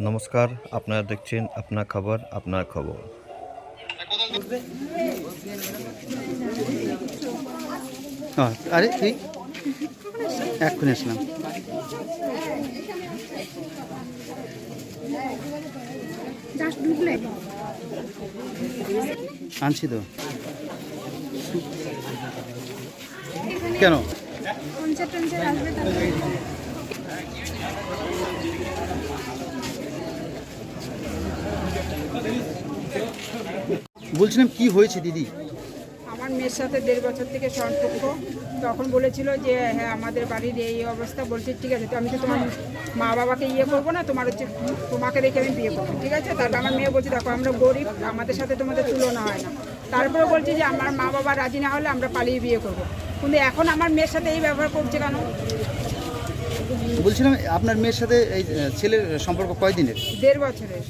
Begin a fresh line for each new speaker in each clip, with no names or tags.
নমস্কার, আপনারা দেখছেন আপনার খবর আপনার খবর।
আরে ঠিক এক্ষুনি আসলাম। আনছি তো। কেন বলছিলাম কি হয়েছে দিদি?
আমার মেয়ের সাথে 1.5 বছর থেকে সম্পর্ক। তখন বলেছিল যে হ্যাঁ আমাদের বাড়ির এই অবস্থা, বলছে ঠিক আছে তো আমি তো তোমার মা বাবাকে করবো না, তোমার হচ্ছে তোমাকে রেখে আমি বিয়ে করবো, ঠিক আছে। তারপর আমার মেয়ে বলছে দেখো আমরা গরিব, আমাদের সাথে তোমাদের তুলনা হয় না। তারপরে বলছে যে আমার মা বাবা রাজি না হলে আমরা পালিয়ে বিয়ে করবো। কিন্তু এখন আমার মেয়ের সাথে এই ব্যবহার করছে কেন?
বলছিলাম আপনার মেয়ের সাথে এই ছেলের সম্পর্ক কয়দিনের?
1.5 বছরের।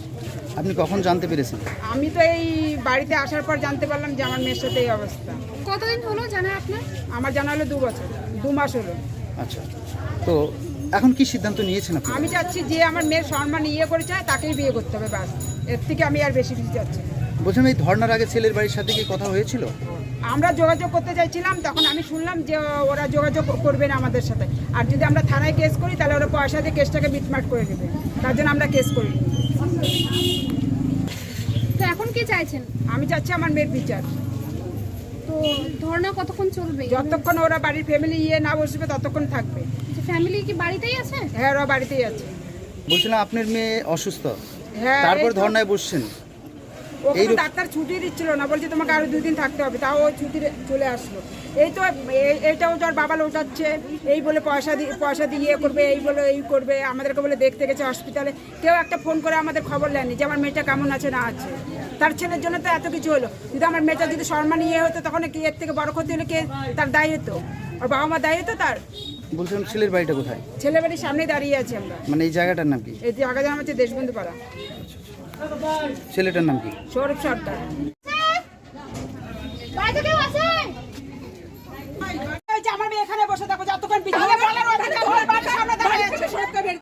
আপনি কখন জানতে পেরেছেন?
আমি তো এই বাড়িতে আসার পর জানতে পারলাম যে আমার মেয়ের সাথে এই অবস্থা।
কতদিন হলো জানা আপনার?
আমার জানা হলো 2 বছর, 2 মাস হলো।
আচ্ছা, তো এখন কি সিদ্ধান্ত নিয়েছেন আপনি?
আমি চাচ্ছি যে আমার মেয়ের সম্মান করেছে তাকেই বিয়ে করতে হবে, ব্যাস। এর থেকে আমি আর বেশি কিছু চাচ্ছি না।
বলছিলাম এই ধর্নার আগে ছেলের বাড়ির সাথে কি কথা হয়েছিল?
আমরা যোগাযোগ করতে চাইছিলাম, তখন আমি শুনলাম যে ওরা যোগাযোগ করবে না আমাদের সাথে, আর যদি আমরা থানায় কেস করি তাহলে ওরা পয়সা দিয়ে কেসটাকে মিটমাট করে দেবে, তার জন্য আমরা কেস করি।
তো এখন কি চাইছেন?
আমি চাচ্ছি আমার মেয়ের বিচার।
তো ধর্ণা কতক্ষণ চলবে?
যতক্ষণ ওরা বাড়ির ফ্যামিলি না বসবে ততক্ষণ থাকবে।
ফ্যামিলি কি বাড়িতেই আছে?
হ্যাঁ, ওরা বাড়িতেই আছে।
বলছিলাম আপনার মেয়ে অসুস্থ,
হ্যাঁ,
তারপর
এই তো।
ধর্নায় বসছেন।
ওখানে ডাক্তার ছুটি দিচ্ছিল না, বলছে তোমাকে আরো 2 দিন থাকতে হবে, তাও ও ছুটি চলে আসলো। এই তো এইটাও তোর বাবা লোটাচ্ছে, এই বলে পয়সা দিয়ে করবে, এই বলে এই করবে, আমাদেরকে বলে দেখতে গেছে হসপিটালে। কেউ একটা ফোন করে আমাদের খবর নেয়নি যে আমার মেয়েটা কেমন আছে না আছে। তার ছেলের জন্য তো এত কিছু হলো, যদি আমার মেয়েটা যদি সম্মান হতো তখন কি এর থেকে বড় ক্ষতি হলে কে তার দায়ী হতো? ওর বাবা মা দায়ী হতো তার?
বলছিলাম ছেলের বাড়িটা কোথায়?
ছেলে বাড়ির সামনেই দাঁড়িয়ে আছি আমরা।
মানে এই জায়গাটার নাম কি?
এই জায়গা জানা হচ্ছে দেশবন্ধু পাড়া।
ছেলেটার নাম কি?
সৌরভ সরকার।
বাড়িতে কেউ আছে?
আমার মেয়ে এখানে বসে থাকো, যতক্ষণ পিছনে বলার অধিকার ওর বাবার সামনে দাঁড়িয়ে আছে, সরকার বের।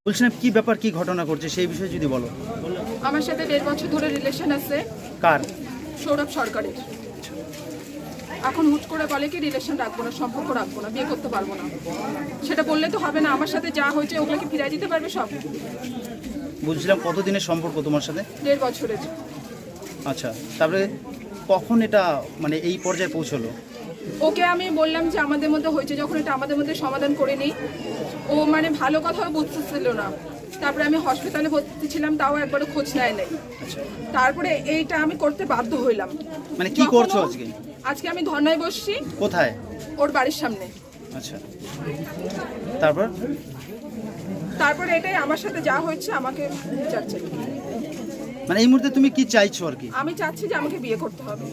বলছিলাম কি ব্যাপার, কি ঘটনা করছে সেই বিষয়ে যদি বলো।
আমার সাথে 1.5 বছর ধরে রিলেশন আছে।
কার?
সৌরভ সরকারের। এখন হুট করে বলে কি রিলেশন রাখবো না, সম্পর্ক রাখবো না, বিয়ে করতে পারবো না। সেটা বললে তো হবে না, আমার সাথে যা হয়েছে ওগুলো কি ফিরিয়ে দিতে পারবে সব?
বলছিলাম কতদিনের সম্পর্ক তোমার সাথে?
1.5 বছরের।
আচ্ছা, তারপরে কখন এটা মানে এই পর্যায়ে পৌঁছলো?
ওকে আমি বললাম যে আমাদের মধ্যে হয়েছে যখন এটা আমাদের মধ্যে সমাধান করে নিই। ও মানে ভালো কথাও বুঝতেছিল না। তারপরে আমি হসপিটালে ভর্তি ছিলাম, তাও একবারও খোঁজ নেয় নাই। তারপরে এইটা আমি করতে বাধ্য হইলাম।
মানে কি করছো আজকে?
আজকে আমি ধর্নায় বসছি।
কোথায়?
ওর বাড়ির সামনে।
আচ্ছা, তারপর
এটাই আমার সাথে যা হয়েছে আমাকে বিচার চাই।
মানে এই মুহূর্তে তুমি কি চাইছো আর কি?
আমি চাচ্ছি যে আমাকে বিয়ে করতে হবে।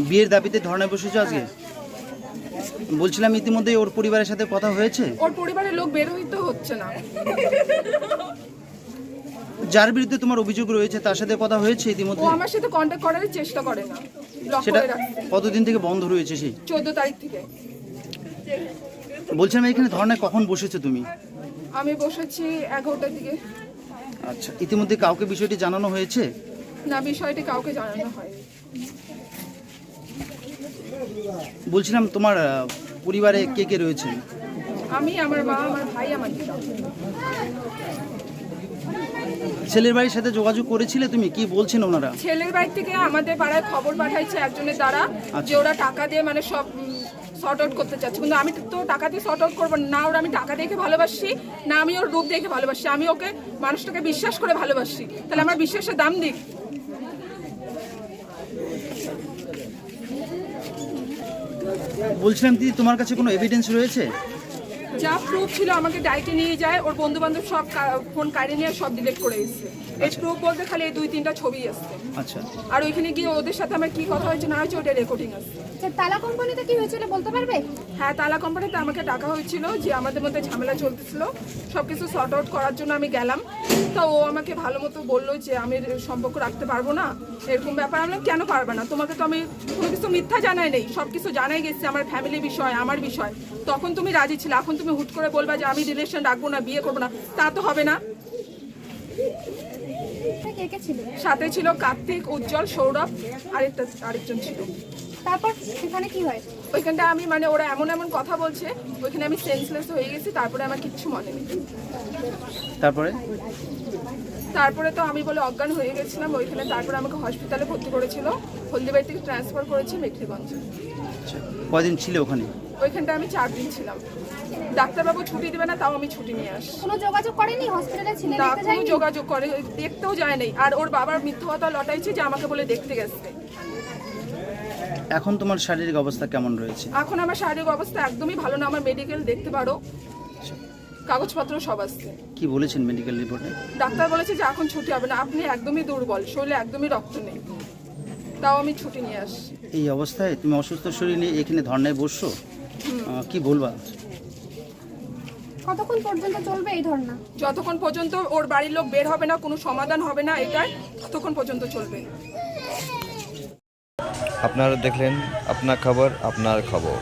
বিয়ের দাবিতে ধর্নায় বসেছো আজকে? বলছিলাম ইতিমধ্যে ওর পরিবারের সাথে কথা হয়েছে?
ওর পরিবারের লোক বের হইতে হচ্ছে না।
যার বিরুদ্ধে তোমার অভিযোগ রয়েছে তার সাথে কথা হয়েছে
ও
ইতিমধ্যে?
আমার সাথে কন্ট্যাক্ট করার চেষ্টা করে না, ব্লক
সেটা
করে রাখছে।
কতদিন থেকে বন্ধ রয়েছে? সেই
14 তারিখ থেকে।
বলছিলাম এখানে ধর্নায় কখন বসেছো তুমি?
আমি বসেছি 11টার দিকে।
আচ্ছা, ইতিমধ্যে কাউকে বিষয়টি জানানো হয়েছে?
না, বিষয়টি কাউকে জানানো হয়।
বলছিলাম তোমার পরিবারে কে কে রয়েছে?
আমি, আমার মা, আমার ভাই, আমার দিদা।
ছেলের বাড়ির সাথে যোগাযোগ করেছিলে তুমি? কি বলছেন ওনারা?
ছেলের বাড়ি থেকে আমাদের পাড়ায় খবর পাঠাইছে একজনের দ্বারা যে ওরা টাকা দিয়ে মানে সব শর্ট আউট করতে চাচ্ছে। কিন্তু আমি তো টাকা দিয়ে শর্ট আউট করবো না। ওরা আমি টাকা দেখে ভালোবাসি না, আমি ওর রূপ দেখে ভালোবাসি। আমি ওকে মানুষটাকে বিশ্বাস করে ভালোবাসি, তাহলে আমার বিশ্বাসের দাম দিক।
বলছিলাম দিদি তোমার কাছে কোনো এভিডেন্স রয়েছে?
যা প্রুফ ছিল আমাকে ডাইটে নিয়ে যায়, ওর বন্ধু বান্ধব সব ফোন কাড়ে নিয়ে সব ডিলিট করে এসেছে। এই প্রুফ বলতে খালি এই 2-3টা ছবি আসছে।
আচ্ছা,
আর ওইখানে গিয়ে ওদের সাথে আমার কি কথা হয়েছে না হয়েছে ওটা রেকর্ডিং আছে।
আচ্ছা, তালা কোম্পানিতে কি হয়েছিল বলতে পারবে?
হ্যাঁ, তালা কোম্পানিতে আমাকে ডাকা হয়েছিল যে আমাদের মধ্যে ঝামেলা চলতেছিল, সব কিছু সর্ট আউট করার জন্য আমি গেলাম। তো ও আমাকে ভালো মতো বললো যে আমি সম্পর্ক রাখতে পারবো না, এরকম ব্যাপার। আমি বললাম, কেন পারবে না? তোমাকে তো আমি কোনো কিছু মিথ্যা জানাই নেই, সব কিছু জানাই গেছি, আমার ফ্যামিলি বিষয়, আমার বিষয়। তখন তুমি রাজি ছিলে, এখন তুমি হুট করে বলবা যে আমি রিলেশন রাখবো না, বিয়ে করবো না, তা তো হবে না।
কে কে ছিল?
সাথে ছিল কার্তিক, উজ্জ্বল, সৌরভ, আরেকজন ছিল।
তারপর সেখানে কি হয়?
ওইখানটা আমি মানে ওরা এমন এমন কথা বলছে, ওইখানে আমি সেন্সলেস হয়ে গেছি। তারপরে আমার কিচ্ছু মনে নেই। তারপরে তো আমি বলে অজ্ঞান হয়ে গেছিলাম ওইখানে। তারপরে আমাকে হসপিটালে ভর্তি করেছিল, হলদিবাড়ি থেকে ট্রান্সফার করেছে মেখলিগঞ্জে।
আচ্ছা, কয়দিন ছিল ওখানে?
ওইখানটা আমি 4 দিন ছিলাম। ডাক্তারবাবু ছুটি দেবে না, তাও আমি ছুটি নিয়ে আসি।
কোনো যোগাযোগ করেনি হসপিটালে ছিলেন?
না,
দেখতে
কোনো
যায়নি?
যোগাযোগ করে, দেখতেও যায় নাই। আর ওর বাবার মিথ্যা কথা লটাইছে যে আমাকে বলে দেখতে গেছে।
এখন তোমার শারীরিক অবস্থা কেমন রয়েছে?
এখন আমার শারীরিক অবস্থা একদমই ভালো না। আমার মেডিকেল দেখতে পারো, কাগজপত্র সব আসছে।
কি বলেছেন মেডিকেল রিপোর্টে?
ডাক্তার বলেছে যে এখন ছুটি হবে না, আপনি একদমই দুর্বল, শরীরে একদমই রক্ত নেই, তাও আমি ছুটি নিয়ে আসি।
এই অবস্থায় তুমি অসুস্থ শরীর নিয়ে এখানে ধর্নায় বসছো, কি বলবা?
কতক্ষণ পর্যন্ত চলবে এই ধর্ণা?
যতক্ষণ পর্যন্ত ওর বাড়ির লোক বের হবে না, কোনো সমাধান হবে না এটার, ততক্ষণ পর্যন্ত চলবে।
আপনারা দেখলেন আপনার খবর আপনার খবর।